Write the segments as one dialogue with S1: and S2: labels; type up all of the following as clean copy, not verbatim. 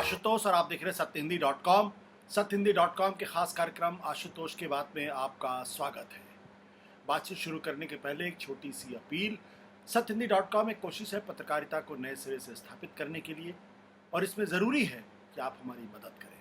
S1: आशुतोष और आप देख रहे हैं सत्यहिंदी.com। सत्यहिंदी.com के खास कार्यक्रम आशुतोष के बात में आपका स्वागत है। बातचीत शुरू करने के पहले एक छोटी सी अपील। सत्यहिंदी.com एक कोशिश है पत्रकारिता को नए सिरे से स्थापित करने के लिए, और इसमें ज़रूरी है कि आप हमारी मदद करें,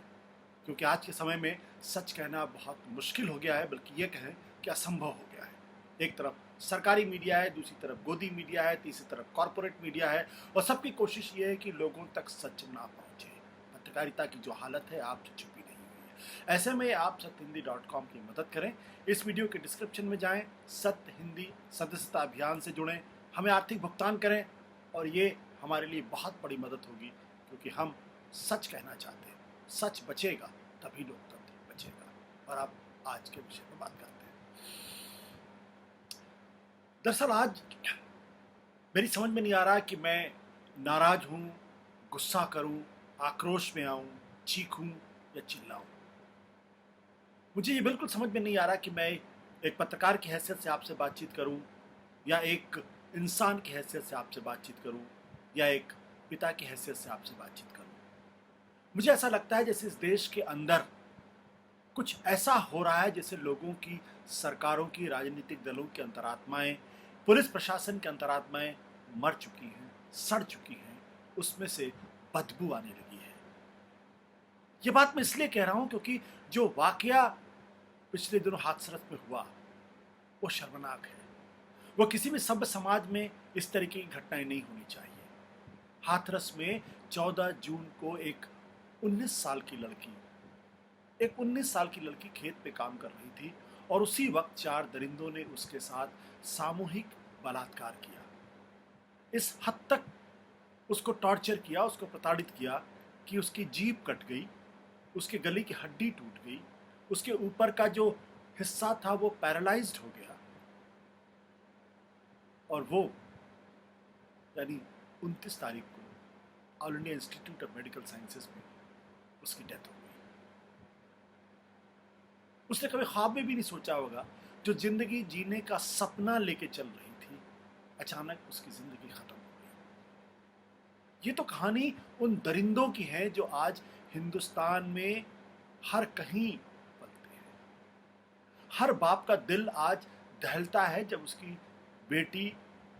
S1: क्योंकि आज के समय में सच कहना बहुत मुश्किल हो गया है, बल्कि ये कहें कि असंभव हो गया है। एक तरफ सरकारी मीडिया है, दूसरी तरफ गोदी मीडिया है, तीसरी तरफ कॉरपोरेट मीडिया है, और सबकी कोशिश ये है कि लोगों तक सच ना पहुंचे। पत्रकारिता की जो हालत है आपसे छुपी नहीं हुई है। ऐसे में आप सत्यहिंदी.com की मदद करें। इस वीडियो के डिस्क्रिप्शन में जाएं, सत्य हिंदी सदस्यता अभियान से जुड़ें, हमें आर्थिक भुगतान करें, और ये हमारे लिए बहुत बड़ी मदद होगी, क्योंकि हम सच कहना चाहते हैं। सच बचेगा तभी लोकतंत्र बचेगा। और अब आज के विषय पर बात करते हैं। दरअसल आज मेरी समझ में नहीं आ रहा कि मैं नाराज हूं, गुस्सा करूं, आक्रोश में आऊं, चीखूं या चिल्लाऊं। मुझे ये बिल्कुल समझ में नहीं आ रहा कि मैं एक पत्रकार की हैसियत से आपसे बातचीत करूं, या एक इंसान की हैसियत से आपसे बातचीत करूं, या एक पिता की हैसियत से आपसे बातचीत करूं। मुझे ऐसा लगता है जैसे इस देश के अंदर कुछ ऐसा हो रहा है जैसे लोगों की, सरकारों की, राजनीतिक दलों की अंतरात्माएं, पुलिस प्रशासन की अंतरात्माएं मर चुकी हैं, सड़ चुकी हैं, उसमें से बदबू आने लगी है। ये बात मैं इसलिए कह रहा हूं क्योंकि जो वाकया पिछले दिनों हाथरस में हुआ वो शर्मनाक है। वो किसी भी सभ्य समाज में इस तरीके की घटनाएं नहीं होनी चाहिए। हाथरस में 14 जून को एक 19 साल की लड़की खेत पे काम कर रही थी, और उसी वक्त 4 दरिंदों ने उसके साथ सामूहिक बलात्कार किया। इस हद तक उसको टॉर्चर किया, उसको प्रताड़ित किया कि उसकी जीभ कट गई, उसके गले की हड्डी टूट गई, उसके ऊपर का जो हिस्सा था वो पैरालाइज्ड हो गया, और वो यानी 29 तारीख को all India institute of medical sciences में उसकी डेथ हो गई। उसने कभी ख्वाब में भी नहीं सोचा होगा, जो जिंदगी जीने का सपना लेके चल रही थी, अचानक उसकी जिंदगी खत्म हो गई। ये तो कहानी उन दरिंदों की है जो आज हिंदुस्तान में हर कहीं पलते हैं। हर बाप का दिल आज दहलता है जब उसकी बेटी,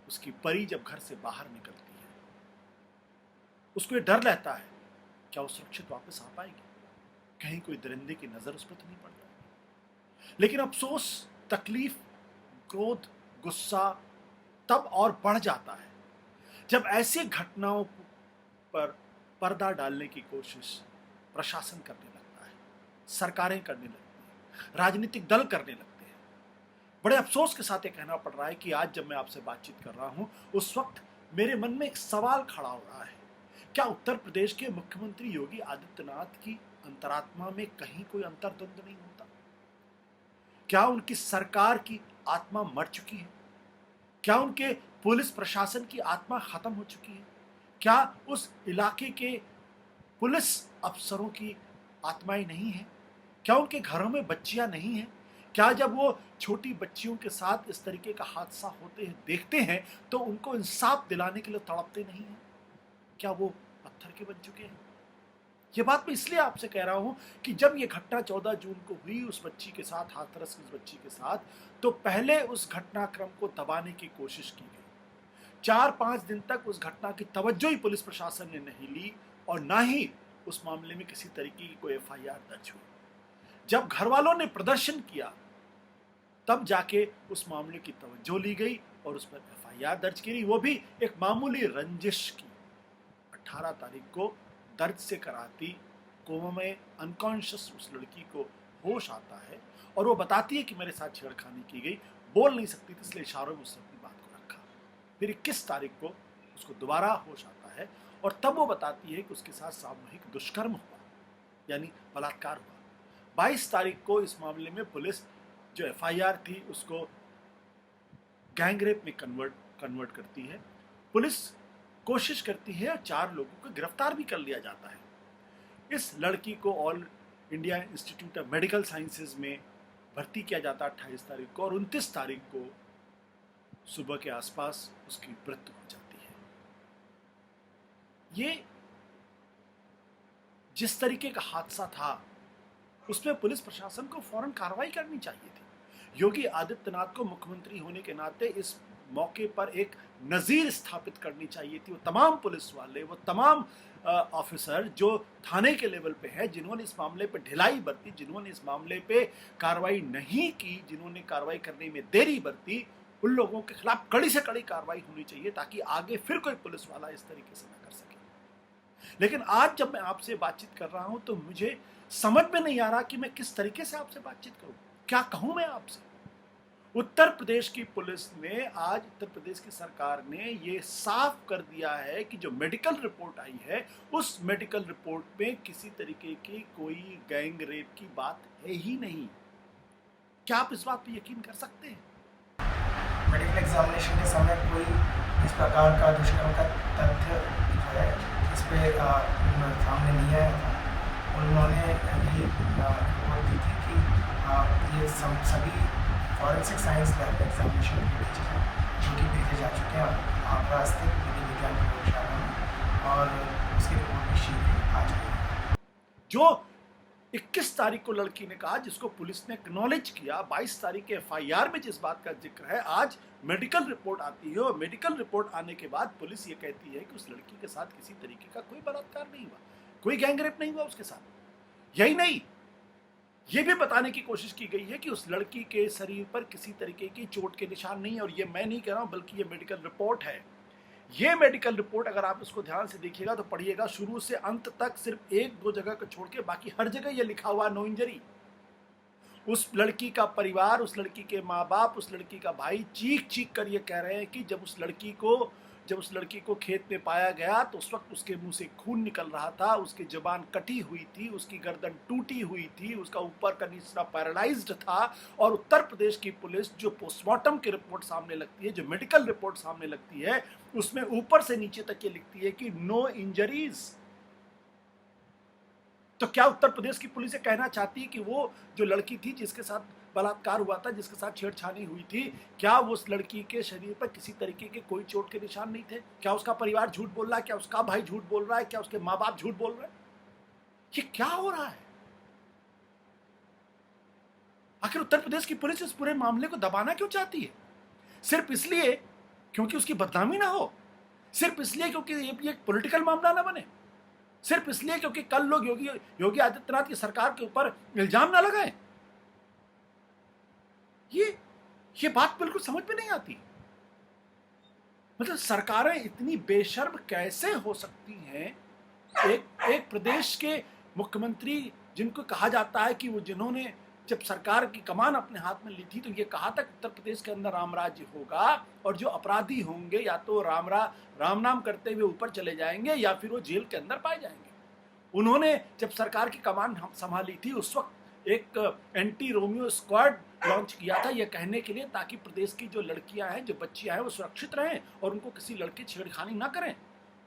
S1: उसकी परी जब घर से बाहर निकलती है। उसको ये डर रहता है, क्या वो सुरक्षित वापस आ पाएगी? कहीं कोई दरिंदे की नजर उस पर तो नहीं पड़ जाएगी। लेकिन अफसोस, तकलीफ, क्रोध, गुस्सा तब और बढ़ जाता है जब ऐसी घटनाओं पर पर्दा डालने की कोशिश प्रशासन करने लगता है, सरकारें करने लगती हैं, राजनीतिक दल करने लगते हैं। बड़े अफसोस के साथ ये कहना पड़ रहा है कि आज जब मैं आपसे बातचीत कर रहा हूं, उस वक्त मेरे मन में एक सवाल खड़ा हो रहा है। क्या उत्तर प्रदेश के मुख्यमंत्री योगी आदित्यनाथ की अंतरात्मा में कहीं कोई अंतर्द्वंद नहीं होता? क्या उनकी सरकार की आत्मा मर चुकी है? क्या उनके पुलिस प्रशासन की आत्मा खत्म हो चुकी है? क्या उस इलाके के पुलिस अफसरों की आत्माएं नहीं है? क्या उनके घरों में बच्चियां नहीं हैं? क्या जब वो छोटी बच्चियों के साथ इस तरीके का हादसा होते हैं देखते हैं तो उनको इंसाफ दिलाने के लिए तड़पते नहीं हैं? क्या वो पत्थर के बन चुके हैं? ये बात मैं इसलिए आपसे कह रहा हूं कि जब ये घटना 14 जून को हुई उस बच्ची के साथ, हाथरस की उस बच्ची के साथ, तो पहले उस घटनाक्रम को दबाने की कोशिश की गई। 4-5 दिन तक उस घटना की तवज्जो ही पुलिस प्रशासन ने नहीं ली, और ना ही उस मामले में किसी तरीके की कोई FIR दर्ज हुई। जब घर वालों ने प्रदर्शन किया तब जाके उस मामले की तवज्जो ली गई और उस पर FIR दर्ज की गई, वो भी एक मामूली रंजिश की। 18 तारीख को दर्द से कराती, कोमा में अनकॉन्शियस उस लड़की को होश आता है, और वो बताती है कि मेरे साथ छेड़खानी की गई। बोल नहीं सकती थी, इसलिए इशारों में उसने अपनी बात को रखा। फिर 21 तारीख को उसको दोबारा होश आता है, और तब वो बताती है कि उसके साथ सामूहिक दुष्कर्म हुआ, यानी बलात्कार हुआ। 22 तारीख को इस मामले में पुलिस जो FIR थी उसको गैंगरेप में कन्वर्ट करती है। पुलिस कोशिश करती है और 4 लोगों को गिरफ्तार भी कर लिया जाता है। इस लड़की को all India institute of medical sciences में भर्ती किया जाता है 28 तारीख को, और 29 तारीख को सुबह के आसपास उसकी मृत्यु हो जाती है। ये जिस तरीके का हादसा था उसमें पुलिस प्रशासन को फौरन कार्रवाई करनी चाहिए थी। योगी आदित्यनाथ को मुख्यमंत्री होने के नाते इस मौके पर एक नजीर स्थापित करनी चाहिए थी। वो तमाम पुलिस वाले, वो तमाम ऑफिसर जो थाने के लेवल पे हैं, जिन्होंने इस मामले पे ढिलाई बरती, जिन्होंने इस मामले पे कार्रवाई नहीं की, जिन्होंने कार्रवाई करने में देरी बरती, उन लोगों के खिलाफ कड़ी से कड़ी कार्रवाई होनी चाहिए ताकि आगे फिर कोई पुलिस वाला इस तरीके से न कर सके। लेकिन आज जब मैं आपसे बातचीत कर रहा हूं तो मुझे समझ में नहीं आ रहा कि मैं किस तरीके से आपसे बातचीत करूं, क्या कहूं मैं आपसे। उत्तर प्रदेश की पुलिस ने, आज उत्तर प्रदेश की सरकार ने ये साफ कर दिया है कि जो मेडिकल रिपोर्ट आई है उस मेडिकल रिपोर्ट में किसी तरीके की कोई गैंग रेप की बात है ही नहीं। क्या आप इस बात पर यकीन कर सकते हैं?
S2: मेडिकल एग्जामिनेशन के समय कोई इस प्रकार का दुष्कर्म का तथ्य जो है इस पे सामने नहीं आया था। उन्होंने ये रिपोर्ट दी थी कि ये सभी फॉरेंसिक साइंस लैब एग्जामिनेशन के भेजे हैं, जो कि भेजे जा चुके हैं आगरा स्थित विधि विज्ञान प्रयोगशाला में, और उसकी रिपोर्ट भी शीघ्र आ जाएगी।
S1: जो 21 तारीख को लड़की ने कहा, जिसको पुलिस ने एक्नॉलेज किया, 22 तारीख के एफआईआर में जिस बात का जिक्र है, आज मेडिकल रिपोर्ट आती है और मेडिकल रिपोर्ट आने के बाद पुलिस ये कहती है कि उस लड़की के साथ किसी तरीके का कोई बलात्कार नहीं हुआ, कोई गैंगरेप नहीं हुआ उसके साथ। यही नहीं, ये भी बताने की कोशिश की गई है कि उस लड़की के शरीर पर किसी तरीके की चोट के निशान नहीं है। और ये मैं नहीं कह रहा हूं, बल्कि ये मेडिकल रिपोर्ट है। ये मेडिकल रिपोर्ट अगर आप इसको ध्यान से देखिएगा तो पढ़िएगा, शुरू से अंत तक सिर्फ 1-2 जगह को छोड़ के बाकी हर जगह ये लिखा हुआ नो इंजरी। उस लड़की का परिवार, उस लड़की के माँ बाप, उस लड़की का भाई चीख चीख कर ये कह रहे हैं कि जब उस लड़की को खेत में पाया गया तो उस वक्त उसके मुंह से खून निकल रहा था, उसकी जुबान कटी हुई थी, उसकी गर्दन टूटी हुई थी, उसका ऊपर का हिस्सा पैरालाइज्ड था। और उत्तर प्रदेश की पुलिस जो पोस्टमार्टम की रिपोर्ट सामने लगती है, जो मेडिकल रिपोर्ट सामने लगती है, उसमें ऊपर से नीचे तक ये लिखती है कि नो इंजरीज। तो क्या उत्तर प्रदेश की पुलिस ये कहना चाहती है कि वो जो लड़की थी जिसके साथ बलात्कार हुआ था, जिसके साथ छेड़छानी हुई थी, क्या उस लड़की के शरीर पर किसी तरीके के कोई चोट के निशान नहीं थे? क्या उसका परिवार झूठ बोल रहा है? क्या उसका भाई झूठ बोल रहा है? क्या उसके माँ बाप झूठ बोल रहे हैं? ये क्या हो रहा है? आखिर उत्तर प्रदेश की पुलिस इस पूरे मामले को दबाना क्यों चाहती है? सिर्फ इसलिए क्योंकि उसकी बदनामी ना हो? सिर्फ इसलिए क्योंकि ये एक पॉलिटिकल मामला ना बने? सिर्फ इसलिए क्योंकि कल लोग योगी आदित्यनाथ की सरकार के ऊपर इल्जाम ना लगाएं? ये बात बिल्कुल समझ में नहीं आती। मतलब सरकारें इतनी बेशर्म कैसे हो सकती हैं? एक प्रदेश के मुख्यमंत्री, जिनको कहा जाता है कि वो, जिन्होंने जब सरकार की कमान अपने हाथ में ली थी तो ये कहा था कि उत्तर प्रदेश के अंदर राम राज्य होगा और जो अपराधी होंगे या तो राम नाम करते हुए ऊपर चले जाएंगे या फिर वो जेल के अंदर पाए जाएंगे। उन्होंने जब सरकार की कमान संभाली थी उस वक्त एक एंटी रोमियो स्क्वाड लॉन्च किया था, यह कहने के लिए ताकि प्रदेश की जो लड़कियां हैं, जो बच्चियां हैं, वो सुरक्षित रहें और उनको किसी लड़के छेड़खानी ना करें।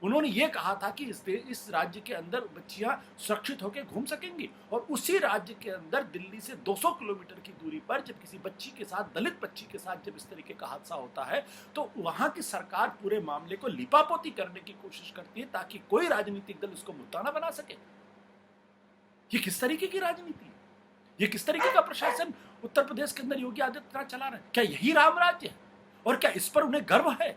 S1: उन्होंने ये कहा था कि इस राज्य के अंदर बच्चियां सुरक्षित होकर घूम सकेंगी। और उसी राज्य के अंदर दिल्ली से 200 किलोमीटर की दूरी पर जब किसी बच्ची के साथ, दलित बच्ची के साथ जब इस तरीके का हादसा होता है तो वहां की सरकार पूरे मामले को लिपापोती करने की कोशिश करती है ताकि कोई राजनीतिक दल इसको मुद्दा ना बना सके। ये किस तरीके की राजनीति है? ये किस तरीके का प्रशासन उत्तर प्रदेश के अंदर योगी आदित्यनाथ चला रहे हैं? क्या यही राम राज्य है? और क्या इस पर उन्हें गर्व है?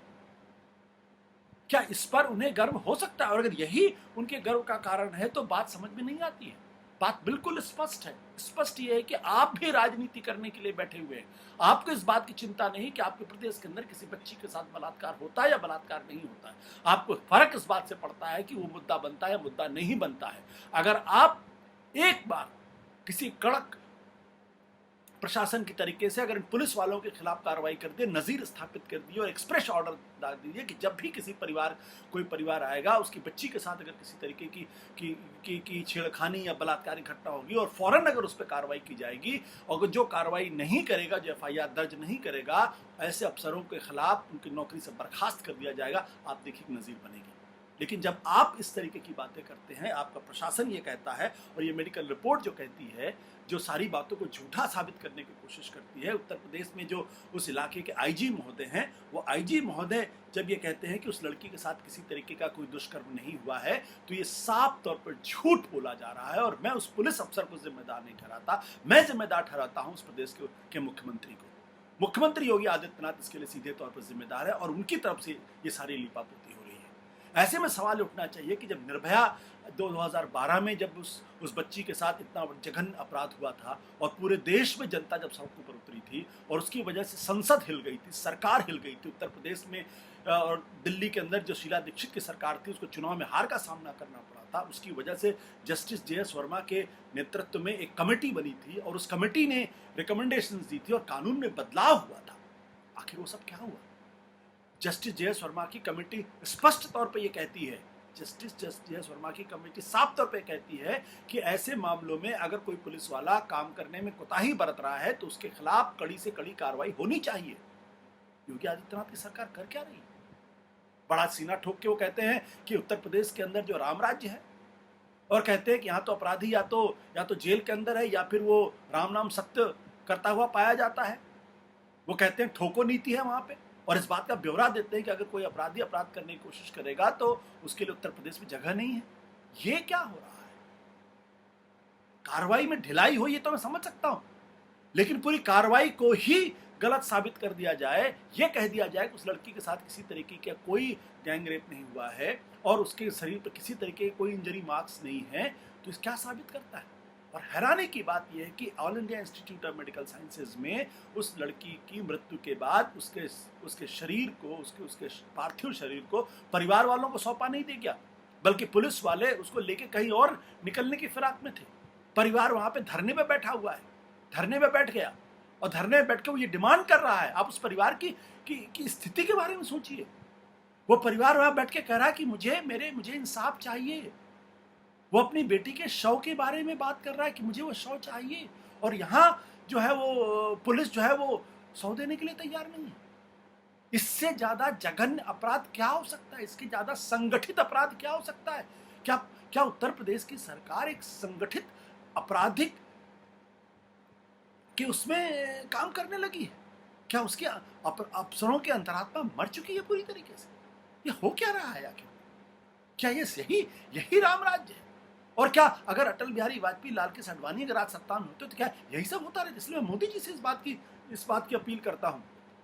S1: क्या इस पर उन्हें गर्व हो सकता है? और अगर यही उनके गर्व का कारण है तो बात समझ में नहीं आती है। बात बिल्कुल स्पष्ट है। स्पष्ट ये है कि आप भी राजनीति करने के लिए बैठे हुए हैं। आपको इस बात की चिंता नहीं कि आपके प्रदेश के अंदर किसी बच्ची के साथ बलात्कार होता है या बलात्कार नहीं होता है। आपको फर्क इस बात से पड़ता है कि वो मुद्दा बनता है या मुद्दा नहीं बनता है। अगर आप एक बार किसी कड़क प्रशासन की तरीके से अगर पुलिस वालों के खिलाफ कार्रवाई कर दिए, नजीर स्थापित कर दिए और एक्सप्रेस ऑर्डर डाल दीजिए कि जब भी कोई परिवार आएगा, उसकी बच्ची के साथ अगर किसी तरीके की छेड़खानी या बलात्कारी घटना होगी और फौरन अगर उस पर कार्रवाई की जाएगी, और जो कार्रवाई नहीं करेगा, जो एफआईआर दर्ज नहीं करेगा, ऐसे अफसरों के खिलाफ उनकी नौकरी से बर्खास्त कर दिया जाएगा। आप देखिए नजीर बनेगी। लेकिन जब आप इस तरीके की बातें करते हैं, आपका प्रशासन ये कहता है और ये मेडिकल रिपोर्ट जो कहती है, जो सारी बातों को झूठा साबित करने की कोशिश करती है, उत्तर प्रदेश में जो उस इलाके के आईजी महोदय हैं, वो आईजी महोदय जब ये कहते हैं कि उस लड़की के साथ किसी तरीके का कोई दुष्कर्म नहीं हुआ है, तो ये साफ तौर पर झूठ बोला जा रहा है। और मैं उस पुलिस अफसर को जिम्मेदार नहीं ठहराता, मैं जिम्मेदार ठहराता हूँ उस प्रदेश के मुख्यमंत्री को। मुख्यमंत्री योगी आदित्यनाथ इसके लिए सीधे तौर पर जिम्मेदार है और उनकी तरफ से ये सारी लीपापोती हो रही है। ऐसे में सवाल उठना चाहिए कि जब निर्भया 2012 में जब उस बच्ची के साथ इतना जघन्य अपराध हुआ था और पूरे देश में जनता जब सड़कों पर उतरी थी और उसकी वजह से संसद हिल गई थी, सरकार हिल गई थी, उत्तर प्रदेश में और दिल्ली के अंदर जो शीला दीक्षित की सरकार थी उसको चुनाव में हार का सामना करना पड़ा था, उसकी वजह से जस्टिस JS वर्मा के नेतृत्व में एक कमेटी बनी थी और उस कमेटी ने रिकमेंडेशंस दी थी और कानून में बदलाव हुआ था। आखिर वो सब क्या हुआ? जस्टिस JS वर्मा की कमेटी स्पष्ट तौर पर यह कहती है, जस्टिस JS वर्मा की कमेटी साफ तौर पे कहती है कि ऐसे मामलों में अगर कोई पुलिस वाला काम करने में कोताही बरत रहा है तो उसके खिलाफ कड़ी से कड़ी कार्रवाई होनी चाहिए। योगी आदित्यनाथ की सरकार कर क्या रही? बड़ा सीना ठोक के वो कहते हैं कि उत्तर प्रदेश के अंदर जो राम राज्य है और कहते हैं कि यहाँ तो अपराधी या तो जेल के अंदर है या फिर वो राम नाम सत्य करता हुआ पाया जाता है। वो कहते हैं ठोको नीति है वहां पे और इस बात का ब्यौरा देते हैं कि अगर कोई अपराधी अपराध करने की कोशिश करेगा तो उसके लिए उत्तर प्रदेश में जगह नहीं है। ये क्या हो रहा है? कार्रवाई में ढिलाई हो ये तो मैं समझ सकता हूं, लेकिन पूरी कार्रवाई को ही गलत साबित कर दिया जाए, ये कह दिया जाए कि उस लड़की के साथ किसी तरीके का कोई गैंग रेप नहीं हुआ है और उसके शरीर पर किसी तरीके के कोई इंजरी मार्क्स नहीं है, तो इस क्या साबित करता है? और हैरानी की बात यह है कि all India institute of medical sciences में उस लड़की की मृत्यु के बाद उसके शरीर को उसके पार्थिव शरीर को परिवार वालों को सौंपा नहीं दे गया, बल्कि पुलिस वाले उसको लेके कहीं और निकलने की फिराक में थे। परिवार वहां पे धरने पे बैठा हुआ है, धरने पे बैठ गया और धरने में बैठ के वो ये डिमांड कर रहा है। आप उस परिवार की स्थिति के बारे में सोचिए। वो परिवार वहां बैठ के कह रहा है कि मुझे इंसाफ चाहिए। वो अपनी बेटी के शव के बारे में बात कर रहा है कि मुझे वो शव चाहिए, और यहाँ जो है वो पुलिस जो है वो शव देने के लिए तैयार नहीं है। इससे ज्यादा जघन्य अपराध क्या हो सकता है? इसके ज्यादा संगठित अपराध क्या हो सकता है? क्या उत्तर प्रदेश की सरकार एक संगठित आपराधिक कि उसमें काम करने लगी है? क्या उसके अफसरों के अंतरात्मा मर चुकी है पूरी तरीके से? ये हो क्या रहा है आखिर? क्या ये यही राम राज्य है? और क्या अगर अटल बिहारी वाजपेयी, लाल कृष्ण आडवाणी अगर आज सत्ता में होते तो क्या यही सब होता रहे? इसलिए मैं मोदी जी से इस बात की अपील करता हूं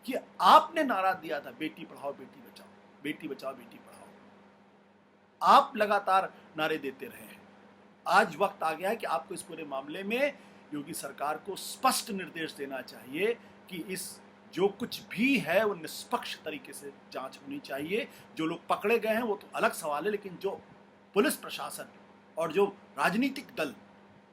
S1: कि आपने नारा दिया था बेटी पढ़ाओ बेटी बचाओ, बेटी बचाओ बेटी पढ़ाओ। आप लगातार नारे देते रहे हैं। आज वक्त आ गया है कि आपको इस पूरे मामले में योगी सरकार को स्पष्ट निर्देश देना चाहिए कि इस जो कुछ भी है वो निष्पक्ष तरीके से जांच होनी चाहिए। जो लोग पकड़े गए हैं वो तो अलग सवाल है, लेकिन जो पुलिस प्रशासन और जो राजनीतिक दल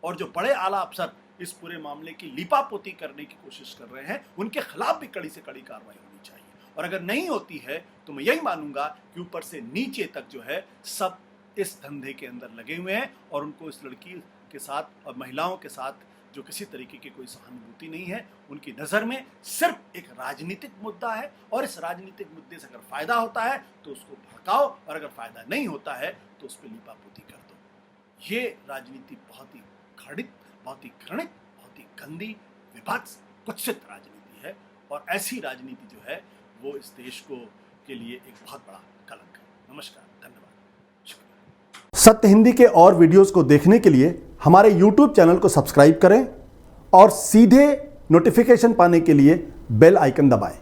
S1: और जो बड़े आला अफसर इस पूरे मामले की लीपापोती करने की कोशिश कर रहे हैं, उनके खिलाफ भी कड़ी से कड़ी कार्रवाई होनी चाहिए। और अगर नहीं होती है तो मैं यही मानूंगा कि ऊपर से नीचे तक जो है सब इस धंधे के अंदर लगे हुए हैं और उनको इस लड़की के साथ और महिलाओं के साथ जो किसी तरीके की कोई सहानुभूति नहीं है, उनकी नज़र में सिर्फ एक राजनीतिक मुद्दा है। और इस राजनीतिक मुद्दे से अगर फायदा होता है तो उसको भड़काओ, और अगर फायदा नहीं होता है तो उस पर लीपापोती कर दो। ये राजनीति बहुत ही घृणित, बहुत ही घृणित, बहुत ही गंदी, विभत्स, कुत्सित राजनीति है। और ऐसी राजनीति जो है वो इस देश के लिए एक बहुत बड़ा कलंक है। नमस्कार, धन्यवाद, शुक्रिया।
S3: सत्य हिंदी के और वीडियोस को देखने के लिए हमारे YouTube चैनल को सब्सक्राइब करें और सीधे नोटिफिकेशन पाने के लिए बेल आइकन दबाएं।